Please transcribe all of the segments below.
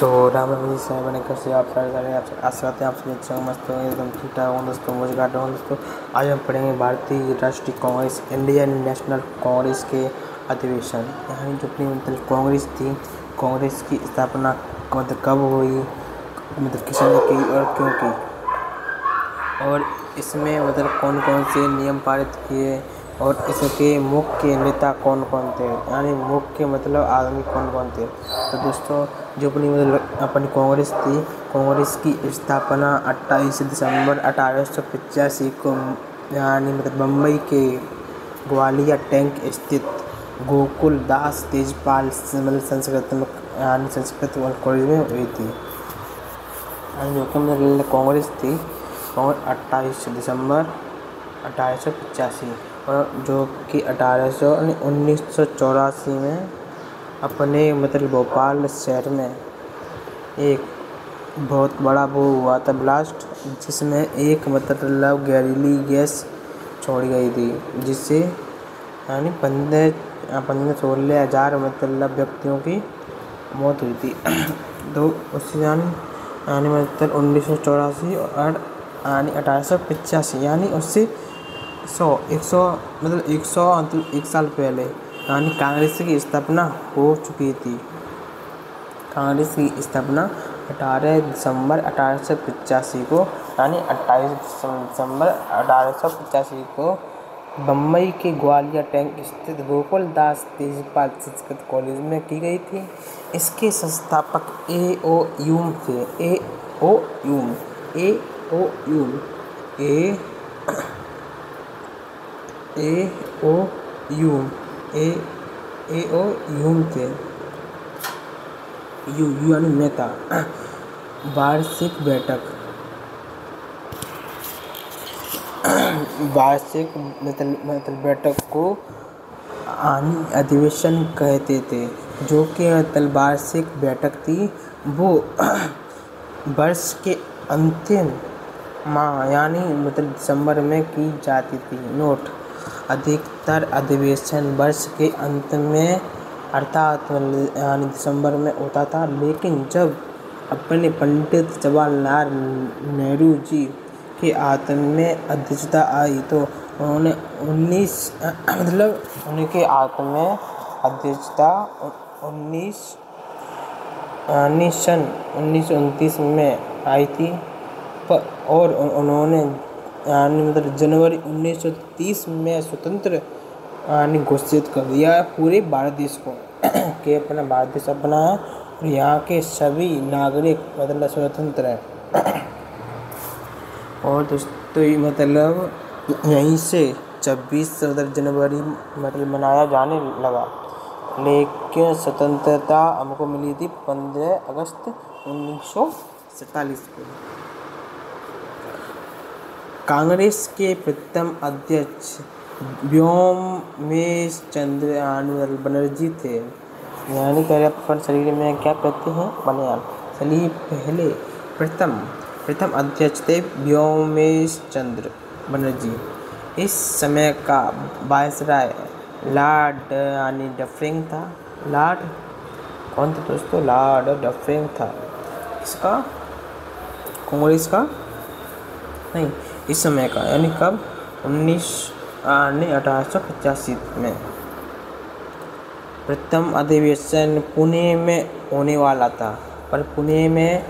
राम राम जी साहब बने कैसे आप सारे आशा करते हैं आप सभी अच्छा मस्त होंगे एकदम ठीक ठाक हों दोस्तों। मुझे गार्ड हूँ दोस्तों। आज हम पढ़ेंगे भारतीय राष्ट्रीय कांग्रेस इंडियन नेशनल कांग्रेस के अधिवेशन। यहाँ जो अपनी मतलब कांग्रेस थी, कांग्रेस की स्थापना मतलब कब हुई, मतलब किसने की और क्यों की, और इसमें मतलब कौन कौन से नियम पारित किए और इसके मुख्य नेता कौन कौन थे, यानी मुख्य मतलब आदमी कौन कौन थे। तो दोस्तों जो अपनी कांग्रेस थी, कांग्रेस की स्थापना 28 दिसंबर 1885 को यानी मतलब बम्बई के ग्वालियर टैंक स्थित गोकुल दास तेजपाल मतलब संस्कृत कॉलेज में हुई थी। जो कि मतलब कांग्रेस थी और 28 दिसंबर 1885 और जो कि 1984 में अपने मतलब भोपाल शहर में एक बहुत बड़ा वो हुआ था ब्लास्ट, जिसमें एक मतलब जहरीली गैस छोड़ी गई थी, जिससे यानी 15-16 हज़ार मतलब व्यक्तियों की मौत हुई थी। तो उससे यानी मतलब 1984 और यानी 1885 यानी उससे 100 मतलब 1 साल पहले यानी कांग्रेस की स्थापना हो चुकी थी। कांग्रेस की स्थापना 18 दिसंबर 1885 को यानी 28 दिसंबर 1885 को बम्बई के ग्वालियर टैंक स्थित गोकुल दास तेजपाल संस्कृत कॉलेज में की गई थी। इसके संस्थापक ए.ओ. ह्यूम थे। ए.ओ. ह्यूम थे। यानी नेता। वार्षिक मतलब बैठक को अधिवेशन कहते थे, जो कि मतलब वार्षिक बैठक थी। वो वर्ष के अंतिम माह यानी मतलब दिसंबर में की जाती थी। नोट: अधिकतर अधिवेशन वर्ष के अंत में अर्थात यानी दिसंबर में होता था, लेकिन जब अपने पंडित जवाहरलाल नेहरू जी के हाथ में अध्यक्षता आई तो उन्होंने उनके हाथ में अध्यक्षता 1929 में आई थी और उन्होंने मतलब जनवरी 1930 में स्वतंत्र घोषित कर दिया पूरे भारत देश को कि अपना भारत देश अपना है और यहाँ के सभी नागरिक मतलब स्वतंत्र हैं। और दोस्तों मतलब यहीं से 26 जनवरी मतलब मनाया जाने लगा, लेकिन स्वतंत्रता हमको मिली थी 15 अगस्त 1947 को। कांग्रेस के प्रथम अध्यक्ष व्योमेश चंद्र बनर्जी थे। यानी पहले अपन शरीर में क्या कहते हैं बनियान, चलिए पहले प्रथम अध्यक्ष थे व्योमेश चंद्र बनर्जी। इस समय का वायसराय लॉर्ड यानी डफरिंग था। लॉर्ड कौन था दोस्तों? लॉर्ड डफरिंग था। इसका कांग्रेस का नहीं, इस समय का यानी कब 1885 में। प्रथम अधिवेशन पुणे में होने वाला था, पर पुणे में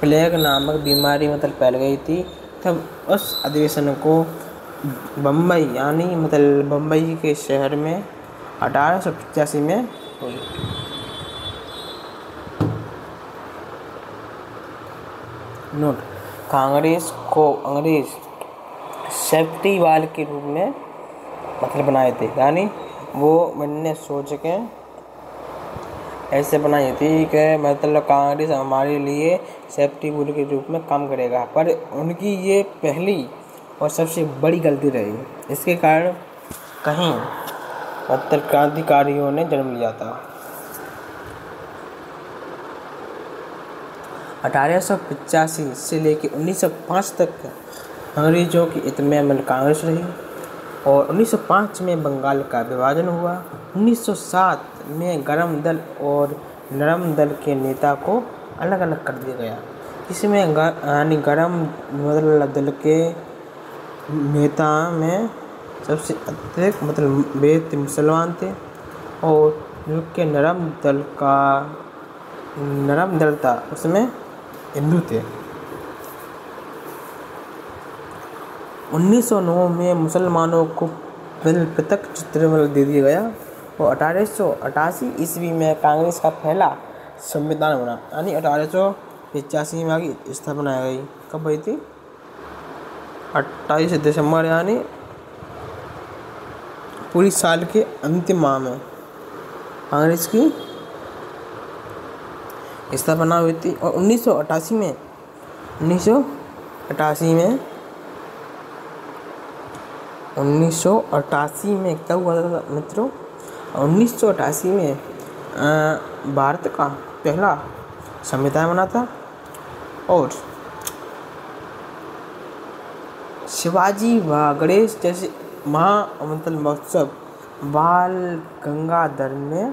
प्लेग नामक बीमारी मतलब फैल गई थी, तब उस अधिवेशन को बम्बई यानी मतलब बम्बई के शहर में 1885 में हुई। नोट: कांग्रेस को अंग्रेज सेफ्टी वाल के रूप में मतलब बनाए थे, यानी वो मैंने सोच के ऐसे बनाई थी कि मतलब कांग्रेस हमारे लिए सेफ्टी वॉल के रूप में काम करेगा, पर उनकी ये पहली और सबसे बड़ी गलती रही। इसके कारण कहीं मतलब क्रांतिकारियों ने जन्म लिया था। 1885 से लेकर 1905 तक अंग्रेजों की हित में मतलब कांग्रेस रही और 1905 में बंगाल का विभाजन हुआ। 1907 में गर्म दल और नरम दल के नेता को अलग अलग कर दिया गया। इसमें यानी गरम मतलब दल के नेता में सबसे अत्यधिक मतलब बेहद मुसलमान थे, और जो के नरम दल था उसमें हिंदू थे। 1909 में मुसलमानों को पृथक चित्र दे दिया गया, और 1888 ईस्वी में कांग्रेस का पहला संविधान बना, यानी 1885 में आगे स्थापना गई। कब हुई थी? 28 दिसंबर, यानी पूरी साल के अंतिम माह में कांग्रेस की स्थापना हुई थी। और 1988 में क्या हुआ था मित्रों? 1988 में भारत का पहला संविधान बना था, और शिवाजी व गणेश जैसे मतलब महोत्सव बाल गंगाधर ने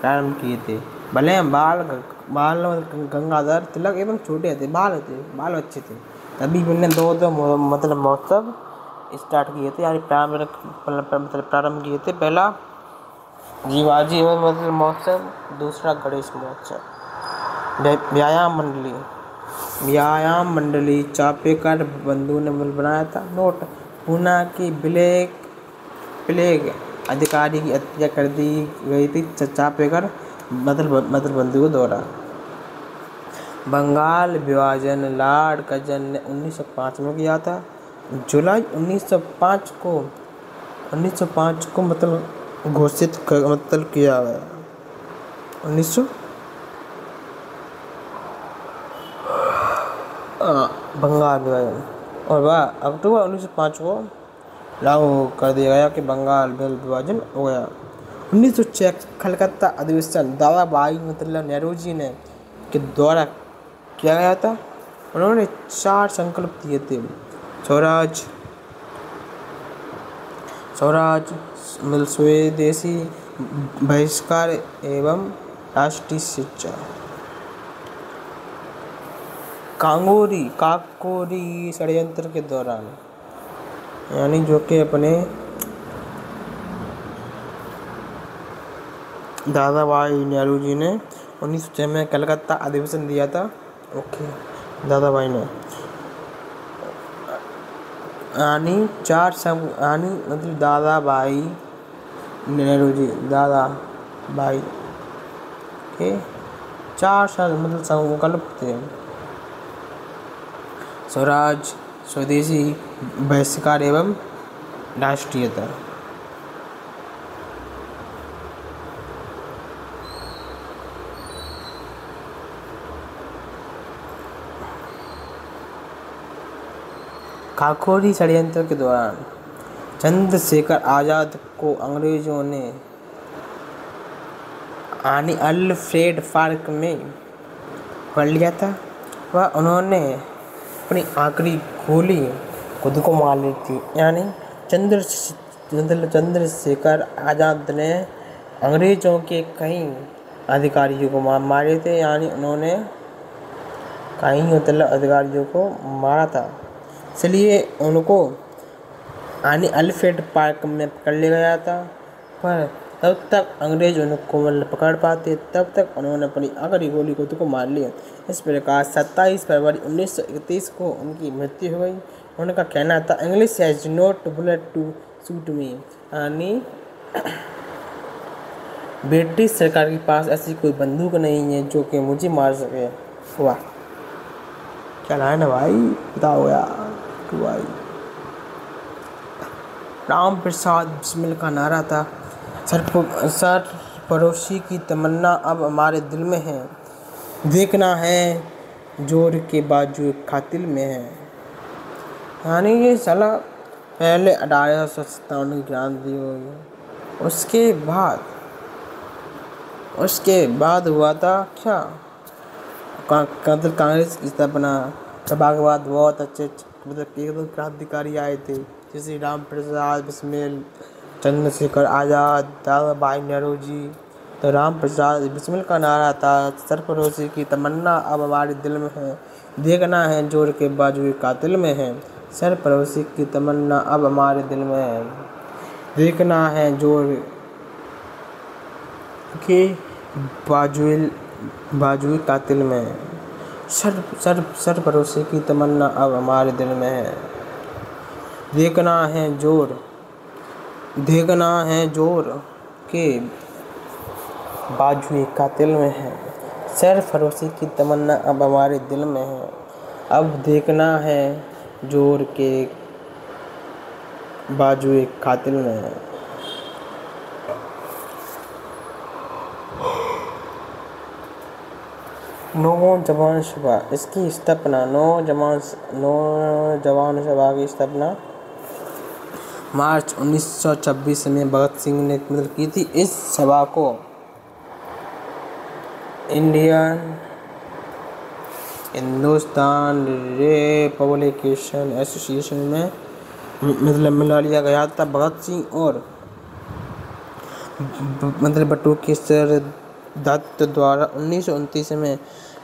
प्रारंभ किए थे। भले हम बाल गंगाधर तिलक एकदम छोटे थे, बाल अच्छे थे, तभी उन्होंने दो मतलब महोत्सव स्टार्ट किए थे, यानी प्रारंभ किए थे। पहला शिवाजी मतलब महोत्सव, दूसरा गणेश महोत्सव। व्यायाम मंडली चापेकर बंधु ने बनाया था। नोट: पूना की प्लेग अधिकारी की हत्या कर दी गई थी चापेकर मतलब बंधु के द्वारा। बंगाल विभाजन लॉर्ड कर्जन ने 1905 में किया था। जुलाई 1905 को मतलब घोषित किया गया। 1900 बंगाल विभाजन, और वह अक्टूबर 1905 को लागू कर दिया गया कि बंगाल विभाजन हो गया। 1906 कलकत्ता अधिवेशन दादाभाई मतलब नेहरू जी ने के द्वारा किया गया था। उन्होंने 4 संकल्प दिए थे: स्वराज स्वदेशी बहिष्कार एवं राष्ट्रीय शिक्षा। काकोरी षड्यंत्र के दौरान, यानी जो कि अपने दादाभाई नेहरू जी ने 1906 में कलकत्ता अधिवेशन दिया था। दादाभाई ने यानी मतलब दादाभाई नेहरू जी दादाभाई के 4 मतलब संकल्प थे: स्वराज, स्वदेशी बहिष्कार एवं राष्ट्रीयता। काकोरी षड्यंत्र के दौरान चंद्रशेखर आजाद को अंग्रेजों ने अल्फ्रेड पार्क में पकड़ लिया था। उन्होंने अपनी आखिरी गोली खुद को मार ली थी। यानी चंद्रशेखर आजाद ने अंग्रेजों के कई अधिकारियों को मारे थे, यानी उन्होंने कई मतलब अधिकारियों को मारा था, इसलिए उनको अल्फ्रेड पार्क में पकड़ लिया गया था। पर तब तक अंग्रेज उनको पकड़ पाते, तब तक उन्होंने अपनी आखिरी गोली खुद को मार लिया। इस प्रकार 27 फरवरी 1931 को उनकी मृत्यु हो गई। उनका कहना था, English has not bullet to shoot me, यानी ब्रिटिश सरकार के पास ऐसी कोई बंदूक नहीं है जो कि मुझे मार सके। वाह क्या लाइन है भाई, बताओ यार भाई। राम प्रसाद बिस्मिल का नारा था, सरफरोशी की तमन्ना अब हमारे दिल में है, देखना है जोर के बाजू कातिल में है। यानी ये साला पहले 1857 की क्रांति हुई, उसके बाद हुआ था क्या, कांग्रेस की स्थापना। के बाद बहुत अच्छे मतलब एकदम क्रांतिकारी आए थे, जैसे राम प्रसाद बिस्मिल, चंद्रशेखर आज़ाद, दादाभाई नेहरू जी, तो राम प्रसाद बिस्मिल का नारा था, सरफरोशी की तमन्ना अब हमारे दिल में है, देखना है जोर के बाजुए कातिल में है। सरफरोशी की तमन्ना अब हमारे दिल में है, देखना है जोर के बाजुए कातिल में है। सरफरोशी की तमन्ना अब हमारे दिल में है, देखना है जोर के बाजुए कातिल में है। सरफरोशी की तमन्ना अब हमारे दिल में है, अब देखना है जोर के बाजुए कातिल में है। नौजवान सभा इसकी स्थापना नौजवान सभा की स्थापना मार्च 1926 में भगत सिंह ने की थी। इस सभा को हिंदुस्तान रिपब्लिकेशन एसोसिएशन में मिला लिया गया था। भगत सिंह और बटू के सरदारत्व द्वारा 1929 में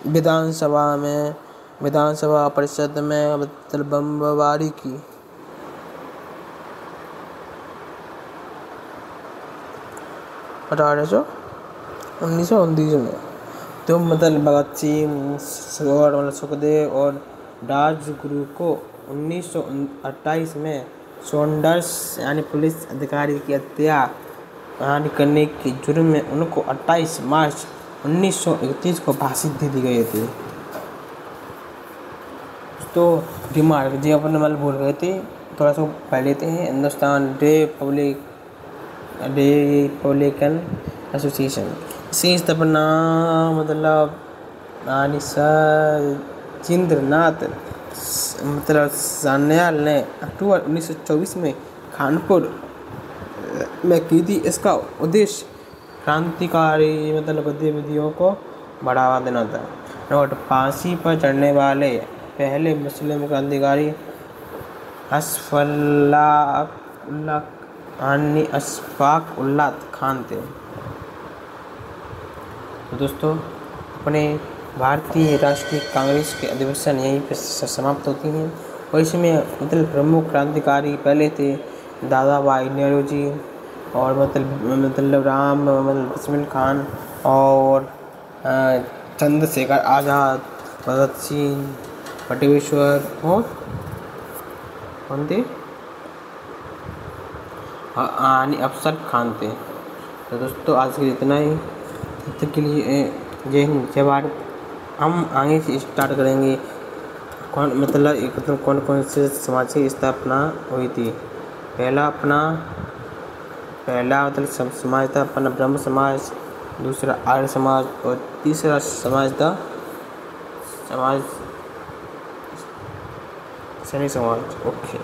विधानसभा परिषद में बमबारी की। 1929 में तो भगत सिंह और सुखदेव और राजगुरु को 1928 में सॉन्डर्स यानी पुलिस अधिकारी की हत्या करने के जुर्म में उनको 28 मार्च 1931 को फांसी दे दी गई थी। तो रिमार्क जी अपन भूल गए थे, थोड़ा सा पढ़ लेते हैं। हिंदुस्तान रिपब्लिकन एसोसिएशन इसकी स्थापना सचिंद्रनाथ सान्याल ने अक्टूबर 1924 में कानपुर में की थी। इसका उद्देश्य क्रांतिकारी गतिविधियों को बढ़ावा देना था। नोट: फांसी पर चढ़ने वाले पहले मुस्लिम क्रांतिकारी अशफाक उल्लाह खान थे। तो दोस्तों, अपने भारतीय राष्ट्रीय कांग्रेस के अधिवेशन यहीं पर समाप्त होती हैं। और इसमें प्रमुख क्रांतिकारी पहले थे दादा भाई नेहरू जी और राम बिस्मिल खान और चंद्रशेखर आज़ाद, भगत सिंह, बटुकेश्वर और कौन थे, अफसर खान थे। तो दोस्तों, आज के लिए इतना ही। तब तक के लिए जय हिंद जय भारत। हम आगे से स्टार्ट करेंगे कौन कौन से समाज की स्थापना हुई थी। पहला समाज था अपना ब्रह्म समाज, दूसरा आर्य समाज और तीसरा समाज था सैनिक समाज। ओके।